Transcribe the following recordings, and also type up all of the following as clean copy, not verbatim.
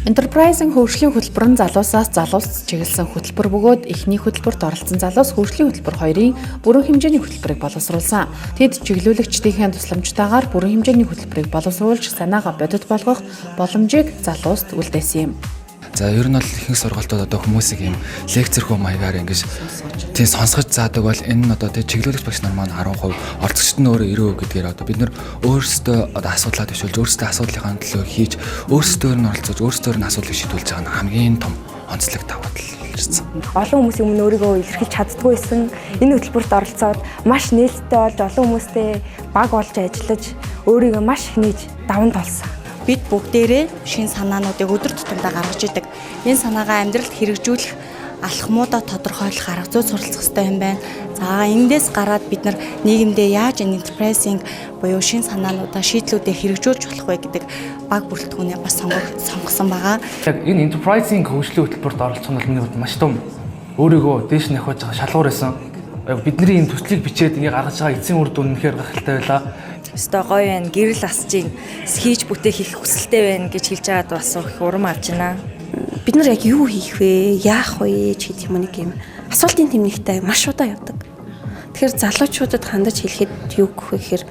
Enterprise-ийн хөгжлийн хөтөлбөр нь залуусаас залуус чиглэсэн хөтөлбөр бөгөөд эхний хөтөлбөрт оролцсон залуус хөгжлийн хөтөлбөр хоёрын бүрэн хэмжээний хөтөлбөрийг боловсруулсан. Тэд чиглүүлэгчдийн тусламжтайгаар бүрэн хэмжээний хөтөлбөрийг боловсруулж санаагаа бодит болгох боломжийг залууст үлдээсэн юм. За ер нь бол ихэнх сургалтууд одоо хүмүүсийг ийм лекцэр хөө маягаар ингэж тийм сонсгож заадаг бол энэ нь одоо тийм чиглүүлэгч багш нар маань 10%, орцогчд нь өөрөө 90% гэдгээр одоо бид нар өөрсдөө одоо асуудлаа төвшүүлж өөрсдөө асуудлынхаа төлөө хийж өөрсдөө нь оролцож өөрсдөө нь асуудлыг шийдвүүлж байгаа нь хамгийн том онцлог давуу тал ирсэн. Олон хүмүүсийн өмнө өөрийгөө илэрхийлж чаддгүй байсан энэ хөтөлбөрт оролцоод маш нээлттэй болж олон хүмүүстэй баг болж ажиллаж өөрийгөө маш их нээж даван толсон. Бид бүгдээрээ шинэ санаануудыг өдөр тутамдаа гаргаж идэг. Энэ санаагаа амьдралд хэрэгжүүлэх алхмуудаа тодорхойлох арга зүй суралцах хэрэгтэй юм байна. За эндээс гараад бид нар нийгэмдээ яаж энэ enterprising буюу шинэ санаануудаа шийдлүүдээ хэрэгжүүлж болох вэ гэдэг баг бүрэлдэхүүнээ бас сонгосон байгаа. Яг энэ enterprising хөгжлийн хөтөлбөрт оролцох нь миний хувьд маш том өөрийгөө дээш нөхөж байгаа шалгуур байсан. Бидний энэ төслийг бичээд ингээ гаргаж байгаа эцсийн үр дүн үнэхээр гайхалтай байлаа. Өстой гоё байна. Гэрэл асчийн хийж бүтээх их хүсэлтэй байна гэж хэлж байгаад бас их урам авч байна. Бид нар яг юу хийх вэ? Яах вэ гэдэг юм нэг юм асуултын тэмнэгтэй маш удаа явдаг. Тэгэхээр залуучуудад хандаж хэлэхэд юу гэх вэ гэхээр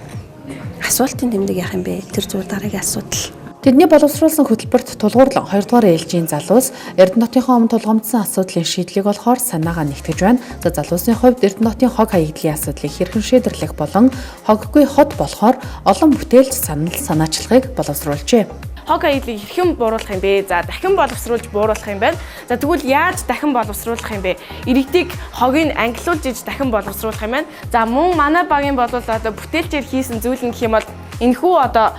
асуултын тэмдэг яах юм бэ? Тэр зүгээр дараагийн асуудал. Тэдний боловсруулсан хөтөлбөрт тулгуурлан 2 дугаар ээлжийн залуус Эрдэнэтийнхөө өмнө тулгамдсан асуудлын шийдлийг олохоор санаагаа нэгтгэж байна. За залуусын хувьд Эрдэнэтийн хог хаягдлын асуудлыг хэрхэн шийдэрлэх болон хоггүй хот болохоор олон бүтээлч санаачлагыг боловсруулжээ. Хог хаягдлыг хэрхэн бууруулах юм бэ? За дахин боловсруулж бууруулах юм байна. За тэгвэл яаж дахин боловсруулах юм бэ? Иргэдийг хогийг ангилуулж иж дахин боловсруулах юм байна. За мөн манай багийн бодвол одоо бүтээлчээр хийсэн зүйл нь гэх юм бол энэхүү одоо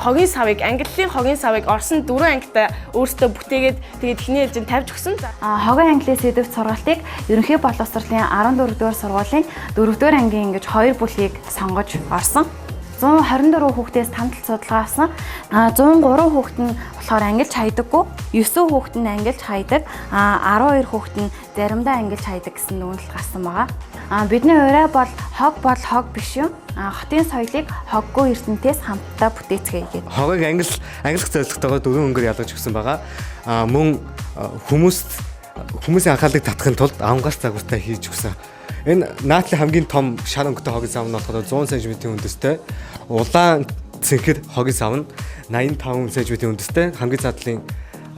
хогийн савыг ангиллын хогийн савыг Орсын 4 ангитай өөртөө бүтээгээд тэгээд эхний ээлжинд тавьж өгсөн. Хогийн ангилын сэдвт сургалтыг ерөнхий боловсролын 14 дугаар сургуулийн 4 дугаар ангийн ингэж 2 бүлгийг сонгож орсон. 124 хүүхдээс тамтал судалгаа авсан. 103 хүүхэд нь болохоор ангилж хайдаггүй, 9 хүүхэд нь ангилж хайдаг, 12 хүүхэд нь заримдаа ангилж хайдаг гэсэн дүгнэлт гарсан байгаа. Бидний ураа бол хог биш юм. Хотын соёлыг хоггүй эрдэнтээс хамтдаа бүтээцгээе гэдэг. Хогийг ангилах зорилготойгоо 4 өнгөөр ялгаж өгсөн байгаа. Мөн хүмүүсийн анхаарлыг татахын тулд авангаас загвартай хийж өгсөн. Энэ наадлын хамгийн том шар өнгөтэй хогийн сав нь болохоор 100 см-ийн үндэстэй. Улаан цэнхэр хогийн сав нь 85 см-ийн үндэстэй. Хамгийн задлын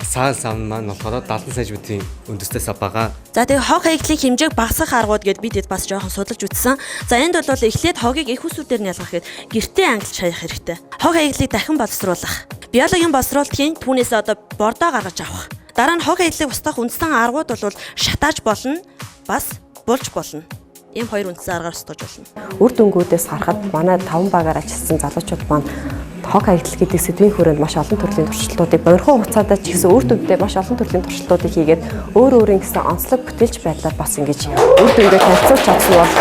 саал сав маань болохоор 70 см-ийн үндэстэй сав байгаа. За тэгээ хог хаягдлын хэмжээг багасгах аргууд гэдээ бид бас жоохон судалж үзсэн. За энд бол эхлээд хогийг их усүүдээр нь ялгах гээд гэртээ ангилж хаях хэрэгтэй. Хог хаягдлыг дахин боловсруулах. Биологийн боловсруулалтын түүнээс одоо бордоо гаргаж авах. Дараа нь хог хаягдлыг устгах үндсэн аргууд бол шатааж болно, бас булж болно. Ийм хоёр үндсэн аргаар устгаж болно. Үр дүнгуудээс харахад манай 5 багаар ажилласан залуучууд маань хог хаягдал гэдэг сэдвийн хүрээнд маш олон төрлийн туршилтуудыг богино хугацаанд ч гэсэн үр дүндээ маш олон төрлийн туршилтуудыг хийгээд өөрийн гэсэн онцлог бүтээлч байдлаар бас ингэж үр дүнгээ танилцуулж чадсан бол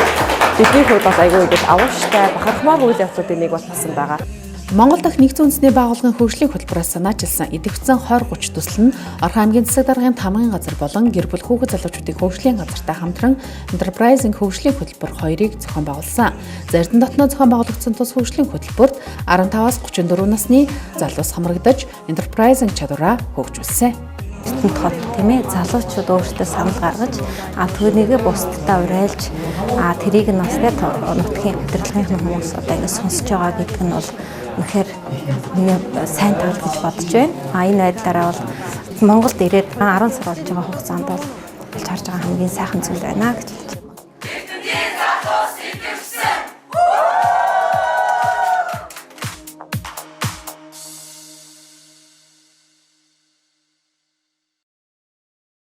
бидний хувьд бас аягүй ингэж авууштай бахархмаагүй үйл явдлуудын нэг болсон байгаа. Монгол дахь нэгдсэн үндэсний байгууллагын хөгжлийн хөтөлбөрөөс санаачилсан идэвхцэн 20-30 төсөл нь Орхон аймгийн засаг даргын тамгын газар болон гэр бүл хүүхэд залуучуудын хөгжлийн газартай хамтран Enterprise-ийн хөгжлийн хөтөлбөр хоёрыг зохион байгуулсан. За Эрдэнэтнөө зохион байгуулагдсан тус хөгжлийн хөтөлбөрт 15-аас 34 насны залуус хамрагдаж Enterprise-ийн чадвараа хөгжүүлсэн. Эрдэнэт хот тийм ээ залуучууд өөрсдөө санал гаргаж түүнийгээ бусдад уриалж тэрийг нь бас нутгийн удирдлагын хүмүүс одоо ингэ сонсож байгаа гэдэг нь бол үнэхээр нэг сайн тал гэж бодож байна. Энэ байдлаараа бол Монголд ирээд 10 сар болж байгаа хугацаанд бол болж харж байгаа хамгийн сайхан зүйл байна гэж